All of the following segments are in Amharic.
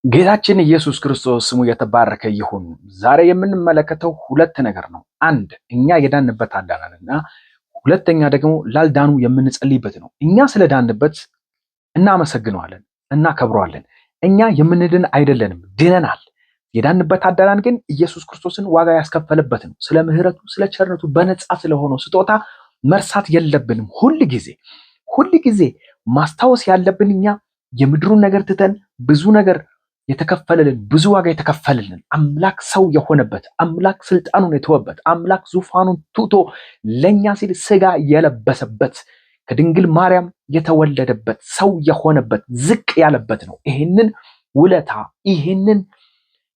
ጌታችን ኢየሱስ ክርስቶስ ስሙ የተባረከ ይሁን። ዛሬ የምንመለከተው ሁለት ነገር ነው። አንድ እኛ የዳንበት አዳናንና ሁለተኛ ደግሞ ላልዳኑ የምንጸልይበት ነው። እኛ ስለዳንበት እናመሰግነዋለን፣ እናከብረዋለን። እኛ የምንድን አይደለንም፣ ድነናል። የዳንበት አዳናን ግን ኢየሱስ ክርስቶስን ዋጋ ያስከፈለበት ነው። ስለ ምሕረቱ፣ ስለ ቸርነቱ በነፃ ስለሆነው ስጦታ መርሳት የለብንም። ሁል ጊዜ ማስታወስ ያለብን እኛ የምድሩን ነገር ትተን ብዙ ነገር የተከፈለልን ብዙ ዋጋ የተከፈለልን አምላክ ሰው የሆነበት አምላክ ስልጣኑን የተወበት አምላክ ዙፋኑን ትቶ ለኛ ሲል ስጋ የለበሰበት ከድንግል ማርያም የተወለደበት ሰው የሆነበት ዝቅ ያለበት ነው። ይሄንን ውለታ ይሄንን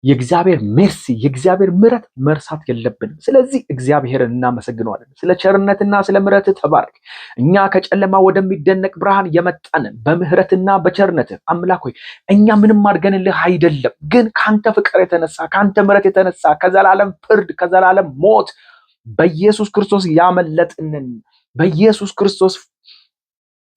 የእግዚአብሔር ሜርሲ የእግዚአብሔር ምሕረት መርሳት የለብንም። ስለዚህ እግዚአብሔርን እናመሰግነዋለን። ስለ ቸርነትና ስለ ምሕረት ተባረክ። እኛ ከጨለማ ወደሚደነቅ ብርሃን የመጣንን በምሕረትና በቸርነት አምላክ ሆይ እኛ ምንም አድርገንልህ አይደለም፣ ግን ካንተ ፍቅር የተነሳ ካንተ ምሕረት የተነሳ ከዘላለም ፍርድ ከዘላለም ሞት በኢየሱስ ክርስቶስ ያመለጥንን በኢየሱስ ክርስቶስ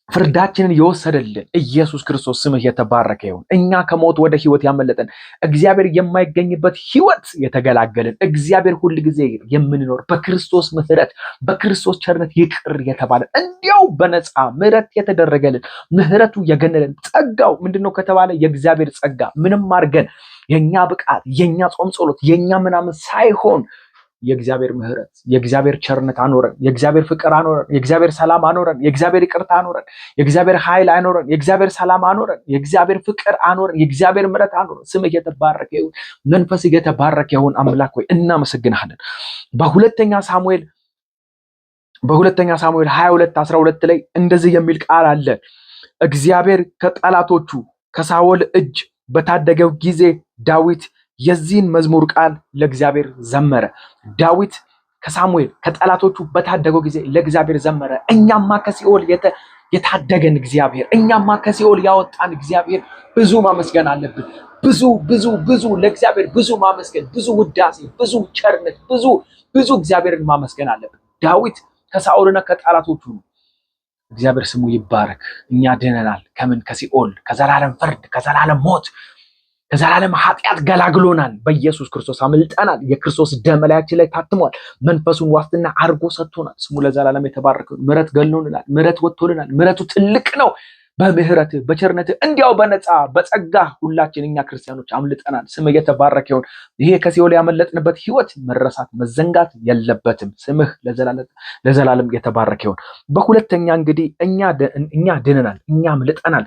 ፍርዳችንን የወሰደልን ኢየሱስ ክርስቶስ ስምህ የተባረከ ይሁን። እኛ ከሞት ወደ ህይወት ያመለጠን እግዚአብሔር የማይገኝበት ህይወት የተገላገልን እግዚአብሔር ሁል ጊዜ የምንኖር በክርስቶስ ምሕረት በክርስቶስ ቸርነት ይቅር የተባለን እንዲያው በነፃ ምሕረት የተደረገልን ምሕረቱ የገነለን ጸጋው ምንድነው ከተባለ የእግዚአብሔር ጸጋ ምንም አድርገን የኛ ብቃት የኛ ጾም ጸሎት የኛ ምናምን ሳይሆን የእግዚአብሔር ምሕረት የእግዚአብሔር ቸርነት አኖረን፣ የእግዚአብሔር ፍቅር አኖረን፣ የእግዚአብሔር ሰላም አኖረን፣ የእግዚአብሔር ይቅርታ አኖረን፣ የእግዚአብሔር ኃይል አኖረን፣ የእግዚአብሔር ሰላም አኖረን፣ የእግዚአብሔር ፍቅር አኖረን፣ የእግዚአብሔር ምሕረት አኖረን። ስምህ የተባረከ ይሁን፣ መንፈስህ የተባረከ ይሁን። አምላክ ሆይ እናመሰግንሃለን። በሁለተኛ ሳሙኤል 22:12 ላይ እንደዚህ የሚል ቃል አለ። እግዚአብሔር ከጠላቶቹ ከሳኦል እጅ በታደገው ጊዜ ዳዊት የዚህን መዝሙር ቃል ለእግዚአብሔር ዘመረ። ዳዊት ከሳሙኤል ከጠላቶቹ በታደገው ጊዜ ለእግዚአብሔር ዘመረ። እኛማ ከሲኦል የታደገን እግዚአብሔር፣ እኛማ ከሲኦል ያወጣን እግዚአብሔር ብዙ ማመስገን አለብን። ብዙ ለእግዚአብሔር ብዙ ማመስገን፣ ብዙ ውዳሴ፣ ብዙ ቸርነት፣ ብዙ እግዚአብሔርን ማመስገን አለብን። ዳዊት ከሳኦልና ከጠላቶቹ ነው። እግዚአብሔር ስሙ ይባረክ። እኛ ድነናል። ከምን? ከሲኦል፣ ከዘላለም ፍርድ፣ ከዘላለም ሞት ከዘላለም ኃጢአት ገላግሎናል። በኢየሱስ ክርስቶስ አምልጠናል። የክርስቶስ ደም ላያችን ላይ ታትሟል። መንፈሱን ዋስትና አድርጎ ሰጥቶናል። ስሙ ለዘላለም የተባረከ። ምሕረት ገሎናል። ምሕረት ወጥቶልናል። ምሕረቱ ትልቅ ነው። በምህረት በቸርነት እንዲያው በነፃ በጸጋ ሁላችን እኛ ክርስቲያኖች አምልጠናል። ስምህ የተባረከ ይሁን። ይሄ ከሲኦል ያመለጥንበት ህይወት መረሳት መዘንጋት የለበትም። ስምህ ለዘላለም የተባረከ ይሁን። በሁለተኛ እንግዲህ እኛ ድነናል፣ እኛ አምልጠናል።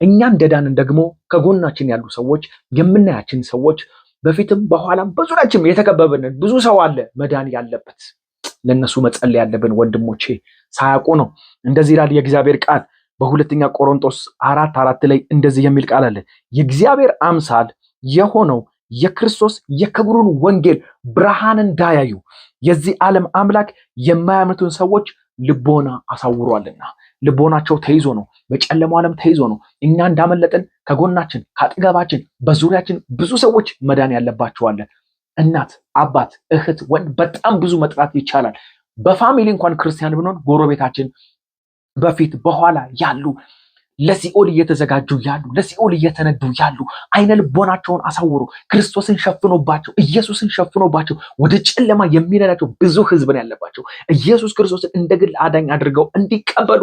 እኛ እንደዳንን ደግሞ ከጎናችን ያሉ ሰዎች የምናያችን ሰዎች በፊትም በኋላም በዙሪያችን የተከበበን ብዙ ሰው አለ መዳን ያለበት። ለነሱ መጸለይ ያለብን ወንድሞቼ ሳያውቁ ነው። እንደዚህ ይላል የእግዚአብሔር ቃል በሁለተኛ ቆሮንቶስ 4:4 ላይ እንደዚህ የሚል ቃል አለ። የእግዚአብሔር አምሳል የሆነው የክርስቶስ የክብሩን ወንጌል ብርሃን እንዳያዩ የዚህ ዓለም አምላክ የማያምኑትን ሰዎች ልቦና አሳውሯልና። ልቦናቸው ተይዞ ነው፣ በጨለማው ዓለም ተይዞ ነው። እኛ እንዳመለጥን ከጎናችን ከአጠገባችን በዙሪያችን ብዙ ሰዎች መዳን ያለባቸው አለ። እናት፣ አባት፣ እህት፣ ወንድ በጣም ብዙ መጥራት ይቻላል። በፋሚሊ እንኳን ክርስቲያን ብንሆን ጎረቤታችን በፊት በኋላ ያሉ ለሲኦል እየተዘጋጁ ያሉ ለሲኦል እየተነዱ ያሉ አይነ ልቦናቸውን አሳውሮ ክርስቶስን ሸፍኖባቸው ኢየሱስን ሸፍኖባቸው ወደ ጨለማ የሚነዳቸው ብዙ ህዝብ ነው ያለባቸው። ኢየሱስ ክርስቶስን እንደ ግል አዳኝ አድርገው እንዲቀበሉ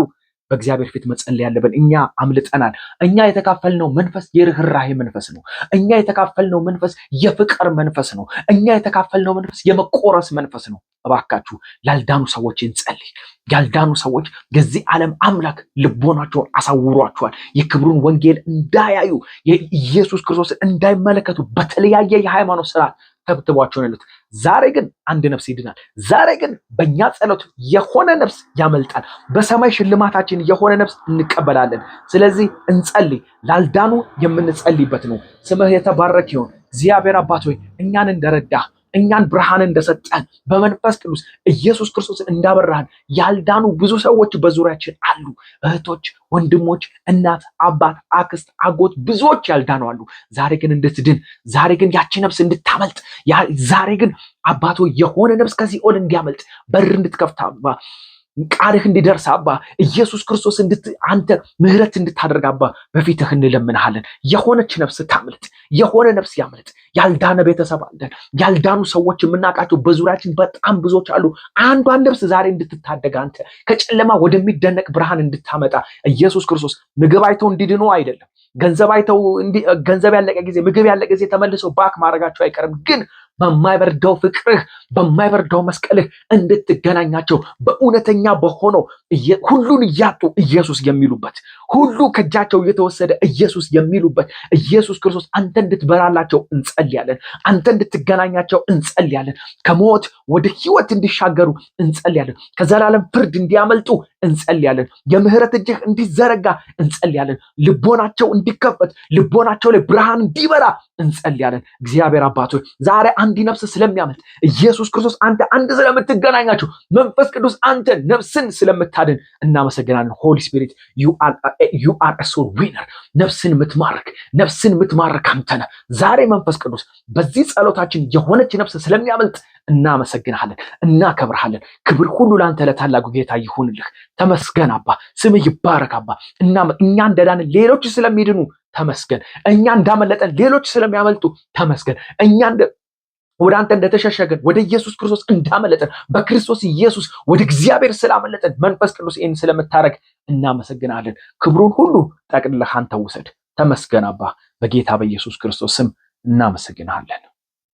በእግዚአብሔር ፊት መጸለይ ያለብን። እኛ አምልጠናል። እኛ የተካፈልነው መንፈስ የርህራሄ መንፈስ ነው። እኛ የተካፈልነው መንፈስ የፍቅር መንፈስ ነው። እኛ የተካፈልነው መንፈስ የመቆረስ መንፈስ ነው። እባካችሁ ያልዳኑ ሰዎች እንጸልይ። ያልዳኑ ሰዎች የዚህ ዓለም አምላክ ልቦናቸውን አሳውሯቸዋል። የክብሩን ወንጌል እንዳያዩ የኢየሱስ ክርስቶስን እንዳይመለከቱ በተለያየ የሃይማኖት ስርዓት ተብትቧቸውን ያሉት። ዛሬ ግን አንድ ነፍስ ይድናል። ዛሬ ግን በእኛ ጸሎት የሆነ ነፍስ ያመልጣል። በሰማይ ሽልማታችን የሆነ ነፍስ እንቀበላለን። ስለዚህ እንጸልይ። ላልዳኑ የምንጸልይበት ነው። ስምህ የተባረክ ይሁን። እግዚአብሔር አባት ሆይ እኛን እንደረዳህ እኛን ብርሃን እንደሰጠን በመንፈስ ቅዱስ ኢየሱስ ክርስቶስ እንዳበራህን ያልዳኑ ብዙ ሰዎች በዙሪያችን አሉ። እህቶች፣ ወንድሞች፣ እናት፣ አባት፣ አክስት፣ አጎት ብዙዎች ያልዳኑ አሉ። ዛሬ ግን እንድትድን፣ ዛሬ ግን ያቺ ነፍስ እንድታመልጥ፣ ዛሬ ግን አባቶ የሆነ ነፍስ ከሲኦል እንዲያመልጥ በር እንድትከፍታ ቃልህ እንዲደርስ አባ ኢየሱስ ክርስቶስ አንተ ምህረት እንድታደርግ አባ በፊትህ እንለምንሃለን። የሆነች ነፍስ ታምልጥ፣ የሆነ ነፍስ ያምልጥ። ያልዳነ ቤተሰብ አለን፣ ያልዳኑ ሰዎች የምናውቃቸው በዙሪያችን በጣም ብዙዎች አሉ። አንዷን ነፍስ ዛሬ እንድትታደግ አንተ ከጨለማ ወደሚደነቅ ብርሃን እንድታመጣ ኢየሱስ ክርስቶስ ምግብ አይተው እንዲድኑ አይደለም፣ ገንዘብ አይተው ገንዘብ ያለቀ ጊዜ ምግብ ያለቀ ጊዜ ተመልሰው ባክ ማድረጋቸው አይቀርም። ግን በማይበርደው ፍቅርህ በማይበርደው መስቀልህ እንድትገናኛቸው በእውነተኛ በሆነው ሁሉን እያጡ ኢየሱስ የሚሉበት ሁሉ ከእጃቸው እየተወሰደ ኢየሱስ የሚሉበት ኢየሱስ ክርስቶስ አንተ እንድትበራላቸው እንጸልያለን። አንተ እንድትገናኛቸው እንጸልያለን። ከሞት ወደ ሕይወት እንዲሻገሩ እንጸልያለን። ከዘላለም ፍርድ እንዲያመልጡ እንጸልያለን። የምህረት እጅህ እንዲዘረጋ እንጸልያለን። ልቦናቸው እንዲከፈት ልቦናቸው ላይ ብርሃን እንዲበራ እንጸልያለን። እግዚአብሔር አባቶች ዛሬ አንድ ነፍስ ስለሚያመልጥ ኢየሱስ ክርስቶስ አንተ አንድ ስለምትገናኛቸው መንፈስ ቅዱስ አንተ ነፍስን ስለምታድን እናመሰግናለን። ሆሊ ስፒሪት ዩ አር አ ሶል ዊነር። ነፍስን የምትማርክ አንተ ነህ። ዛሬ መንፈስ ቅዱስ በዚህ ጸሎታችን የሆነች ነፍስ ስለሚያመልጥ እናመሰግናለን፣ እናከብርሃለን። ክብር ሁሉ ለአንተ ለታላቁ ጌታ ይሁንልህ። ተመስገን አባ፣ ስምህ ይባረክ አባ። እኛ እንደዳንን ሌሎች ስለሚድኑ ተመስገን። እኛ እንዳመለጠን ሌሎች ስለሚያመልጡ ተመስገን። እኛ ወደ አንተ እንደተሸሸገን ወደ ኢየሱስ ክርስቶስ እንዳመለጠን በክርስቶስ ኢየሱስ ወደ እግዚአብሔር ስላመለጠን መንፈስ ቅዱስ ይህን ስለምታደርግ እናመሰግናለን። ክብሩን ሁሉ ጠቅልለህ አንተ ውሰድ። ተመስገን አባ፣ በጌታ በኢየሱስ ክርስቶስ ስም እናመሰግናለን።